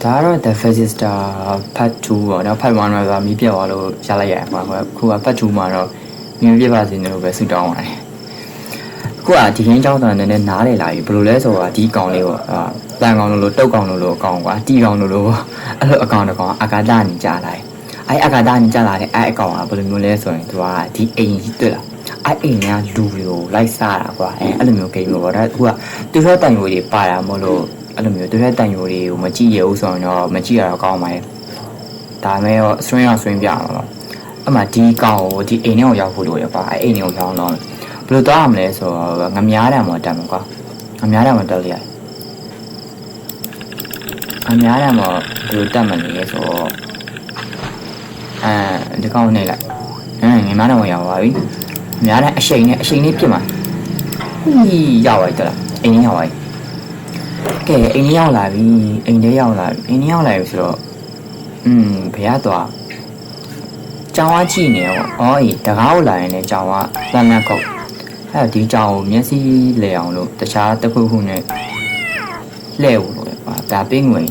ဒါတော့ The Fascista Part 2ပေါ့နော် Part 1တော့မီးပြတ်သွားလို့ရလိုက်ရပါခုက Part 2မှာတော့မီးပြတ်ပါစေလို့ပဲဆုတောင်းပါတယ်ခုကဒီရင်းเจ้าတန်နဲ့နားလေလာပြီဘယ်လိုလဲဆိုတာဒီကောင်လေးပေါ့တန်ကောင်လို့တုတ်ကောင်လို့အကောင်ကွာတီကောင်လို့အဲ့လိုအကောင်တကောင်အာကာသနေကြလာတယ်အဲ့အာကာသနေကြလာတယ်အဲ့အကောင်ကဘယ်လိုမျိုးလဲဆိုရင်သူကဒီအိမ်ကြီးတွေ့လားအဲ့အိမ်ကလူတွေကိုလိုက်စားတာကွာအဲ့လိုမျိုးဂိမ်းမျိုးပေါ့ဒါခုကသူတို့တိုင်ဝေးတွေပါတာမလို့အဲ့လိုမျိုးသူတို့တိုင်ဝေးတွေကိုမကြည့်ရဘူးဆိုရင်တော့မကြည့်ရတော့ကောင်းပါရဲ့ဒါမဲ့ရောဆွင်းပြအောင်တော့အမှဒီကောင်ကိုဒီအိမ်ထဲကိုရောက်ဖို့လို့ရပါအဲ့အိမ်ထဲကိုရောက်တော့ဘယ်လိုသွားရမလဲဆိုတော့ငမားတယ်မှာတက်မှာကွာငမားတယ်မှာတက်လိုက်ရတယ်ငမားတယ်မှာဘယ်လိုတက်မလဲဆိုတော့ဒီကောင်နေလိုက်ငမားတယ်မှာရောက်ပါပြီများတဲ့အရှိန်နဲ့ပြစ်မှာရောက်သွားတယ်အိမ်ထဲရောက်သွားပြီကဲအိမ်ထဲရောက်လာပြီအိမ်ထဲရောက်လာပြီဆိုတော့ဘယ်ရသွားကြောင်ဝါကြည့်နေရောအော်အေးတကားကိုလာရင်လည်းကြောင်ဝါလမ်းလမ်းခုတ်အဲ့ဒီကြောင်ကိုမျက်စိလဲအောင်လို့တခြားတစ်ခုခုနဲ့လှဲ့ဖို့လို့ပါဒါပင်းငွေ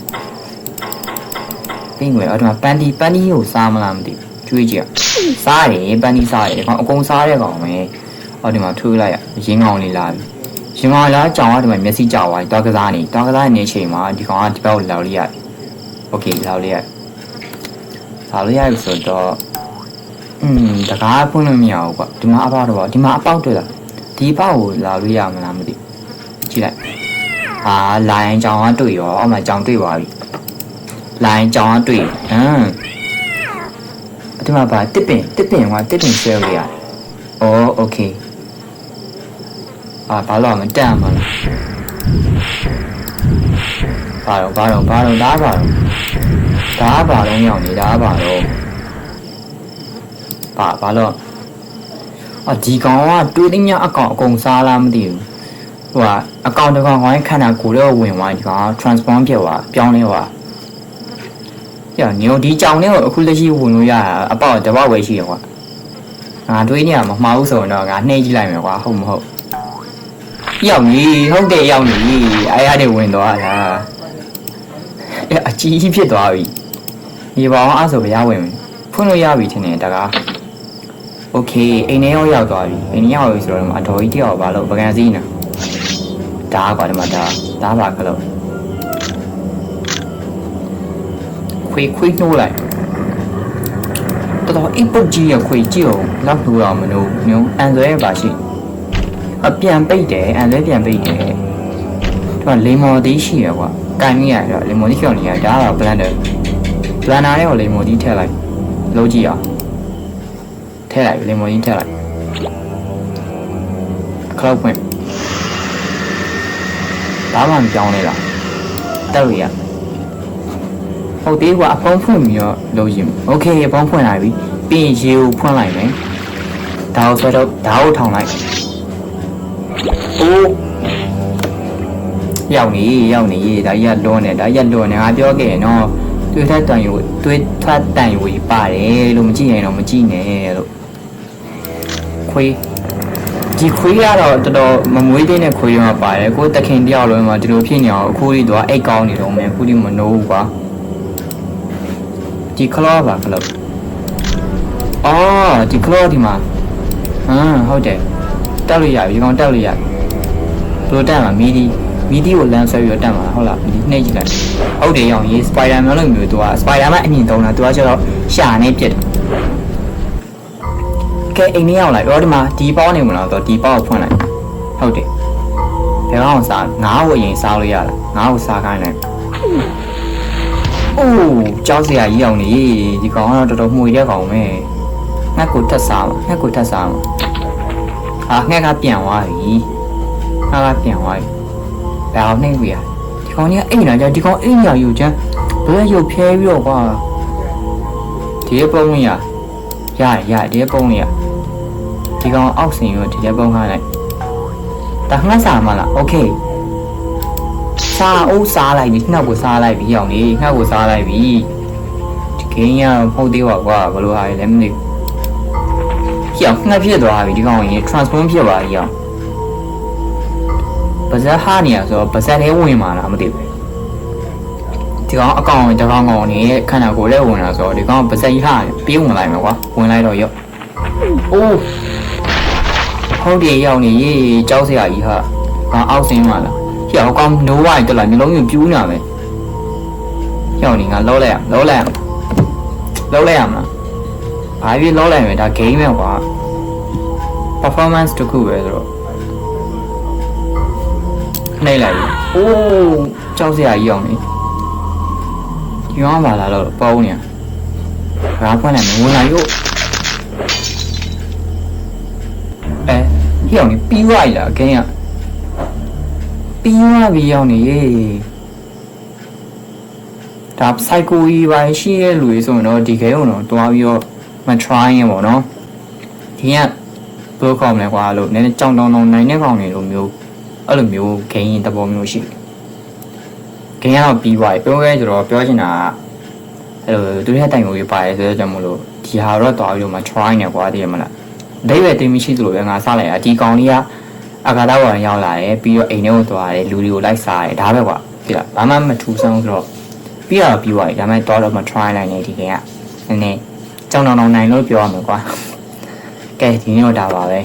အဲ့ဒါပန်းတီကိုစားမလားမသိကျွေးကြည့်စားတယ်ပန်းတီစားတယ်ကောင်အကုန်စားတဲ့ကောင်ပဲဟောဒီမှာထွေးလိုက်ရရင်းကောင်လေးလာပြီရင်းကောင်လာကြောင်ကဒီမှာမျက်စိကြောက်သွားတောက်ကစားနေတဲ့အချိန်မှာဒီကောင်ကဒီဘက်ကိုလောက်လိုက်ရတယ်โอเคလောက်လိုက်ရဆိုတော့တကားဖွင့်လို့မရဘူးကွာဒီမှာအပေါက်တော့ဒီမှာအပေါက်တွေ့လားဒီပေါက်ကိုလာလို့ရမလားမသိကြည့်လိုက်လာရင်ကြောင်ကတွေ့ရောအောက်မှာကြောင်တွေ့ပါပြီလာရင်ကြောင်ကတွေ့ဒီမှာပါတစ်ပင်ဆွဲလို့ရတယ်โอเคဘာလို့မတက်မှာလဲဘာတော့ဒါဘာလုံးရောက်နေတာဘာလို့ဒီကောင်ကတွေးသိမ်းအကောင်အကုန်စားလားမသိဘူးဟိုကအကောင်တကောင်ခန္ဓာကိုယ်တော့ဝင်သွားဒီကောင် transform ဖြစ်သွားပြောင်းလဲသွားညိုဒီကြောင်လေးကိုအခုလက်ရှိဝင်လို့ရတာအပေါက်တပေါက်ပဲရှိတယ်ကွာငါတွေးနေရမမှားဘူးဆိုတော့ငါနှိမ့်ကြည့်လိုက်မယ်ကွာဟုတ်မဟုတ်ရောက်ပြီဟုတ်တယ်ရောက်ပြီအားရတဲ့ဝင်သွားတာအကြီးကြီးဖြစ်သွားပြီဒီဘောင်အဲ့ဆိုဘရားဝင်ဖွင့်လို့ရပြီထင်တယ်တကားโอเคအိမ်ထဲရောက်သွားပြီအိမ်ထဲရောက်ပြီဆိုတော့အတော်ကြီးတယောက်ဘာလို့ပကံစည်းနေဒါကွာဒီမှာဒါပါခလို့ခွေနှိုးလိုက်တော်အိပ်ပုတ်ကြီးရခွေကြည့်အောင်လောက်လို့တော့မလို့မျိုးအန်ဆွဲပါရှိပြန်ပိတ်တယ်အန်ဆွဲပြန်ပိတ်တယ်သူကလေမော်တီးရှိရကွာကန်မိရတော့လေမော်တီးကျော်နေရဒါကတော့ blender လေးကိုလေမော်တီးထည့်လိုက်လုံးကြည့်အောင်ထည့်လိုက်လေမော်တီးထည့်လိုက်ခလောက်ပွင့်ဘာမှမပြောင်းလဲလားတက်လို့ရဟုတ်သေးကွာအဖုံးဖွင့်ပြီးတော့လုပ်ရင်โอเคအဖုံးဖွင့်လိုက်ပြီပြီးရင်ရေကိုဖွင့်လိုက်မယ်ဒါကိုဆွဲတော့ဒါကိုထောင်လိုက်အိုးရောက်နေဒါကြီးကလွန်နေငါပြောခဲ့နော်တွေးထတန်ယူပါတယ်လို့မကြည့်ရင်တော့မကြည့်နဲ့လို့ဒီခွေးကတော့တော်တော်မမွေးသေးတဲ့ခွေးရောပါတယ်ကိုတခင်တယောက်လုံးမှာဒီလိုဖြစ်နေအောင်အခုလေးတော့အိတ်ကောင်းနေတော့မယ်အခုလေးမနိုးဘူးကွာဒီကလောပါကလောဒီကလောဒီမှာဟုတ်တယ်တက်လို့ရပြီကောင်တက်လို့ရဘလို့တက်မှာမီဒီကိုလမ်းဆွဲပြီးတော့တက်မှာဟုတ်လားမီဒီနှိပ်ကြည့်လိုက်ဟုတ်တယ်ရောင်ရေးစပိုင်ဒါမန်လို့မျိုးသူကစပိုင်ဒါမန်အမြင်သုံးတာသူကကျတော့ရှာနေပြစ်တယ်ကဲအိမ်ထဲရောက်လိုက်ဒီမှာဒီပေါင်းနေမလားတော့ဒီပေါင်းကိုဖွင့်လိုက်ဟုတ်တယ်ဘယ်ကောင်စားငါ့ကိုအရင်စားလို့ရလားငါ့ကိုစားခိုင်းလိုက်အိုးကြောက်စရာကြီးအောင်နေဒီကောင်ကတော့တော်တော်မှုရတဲ့ကောင်ပဲငှက်ကိုထက်စားမှာငှက်ကပြန်သွားပြီဘယ်အောင်နှိမ့်ပြီဒီကောင်ကြီးအိမ်လာကြဒီကောင်အိမ်လာယူချမ်းဘယ်ရုပ်ဖျဲပြီးတော့ကွာဒီပုံးရဒီပုံးရဒီကောင်အောက်စင်ရောဒီပုံးခါလိုက်ဒါငှက်စားမလားโอเคစားလိုက်ပြီငှက်ကိုစားလိုက်ပြီအောင်လေငှက်ကိုစားလိုက်ပြီဒီကင်းရဖုတ်သေးပါကွာဘယ်လိုဟာလဲမသိဘူးငှက်ဖြစ်သွားပြီဒီကောင်ကြီး transform ဖြစ်သွားပြီအောင်ပါဇက်ဟာနေရဆိုပါဇက်လေးဝင်มาလားမသိဘူးဒီ ဒီကောင်အကောင်တကောင်ကောင်နေခန္ဓာကိုယ်ထဲဝင်လာဆိုတော့ဒီကောင်ပါစက်ကြီးဟာပြေးဝင်လိုက်မှာကွာဝင်လိုက်တော့ရော့အိုးဟုတ်တယ်ရောက်နေရေးကြောက်စရာကြီးဟာကောင်အောက်ဆင်းมาလားဟိုကောင်နိုးဝိုင်းတက်လာမျိုးလုံးကြီးပြူးနေမယ်ရောက်နေငါလောလိုက်ရမလားဘာဖြစ်လောလိုက်မယ်ဒါ game ပဲကွာ performance တခုပဲဆိုတော့နှိမ့်လိုက်အိုးကြောက်စရာကြီးအောင်နေဒီကောင်ပါလာတော့ပေါင်းနေရာဖွင့်လိုက်မယ်ဝင်လာရော့ဟိအောင်နေပြီးသွားပြီလားဂိမ်းကပြီးသွားပြီရောက်နေဒါ psycho ကြီးပိုင်းရှိရဲ့လူတွေဆိုရင်တော့ဒီ game ကိုတော့တွားပြီးတော့မ try ရင်ပေါ့နော်ဒီကဘယ်လိုကောင်းမလဲကွာလို့နည်းနည်းကြောင်တောင်နိုင်တဲ့ကောင်တွေလိုမျိုးအဲ့လိုမျိုး game ရင်တဘောမျိုးရှိဂိမ်းကတော့ပြီးသွားပြီပြောရဲဆိုတော့ပြောချင်တာအဲ့လိုသူရဲ့တိုင်ကိုကြီးပါတယ်ဆိုတော့ကြောင့်မလို့ဒီဟာတော့တွားပြီးတော့မ try နဲ့ကွာတည်ရမလားဒိဗယ်တင်မရှိသလိုပဲငါစားလိုက်တာဒီကောင်လေးကအကာတာဝန်ရောက်လာတယ်ပြီးတော့အိမ်ထဲကိုသွားတယ်လူတွေကိုလိုက်စားတယ်ဒါပဲကွာပြီလားဘာမှမထူးဆန်းဆိုတော့ပြီးတော့ပြီးသွားပြီဒါပေမဲ့တော့မ try နိုင်နေဒီကနည်းနည်းကြောင်တောင်နိုင်လို့ပြောရမှာကွာကဲဒီနေ့တော့ဒါပါပဲ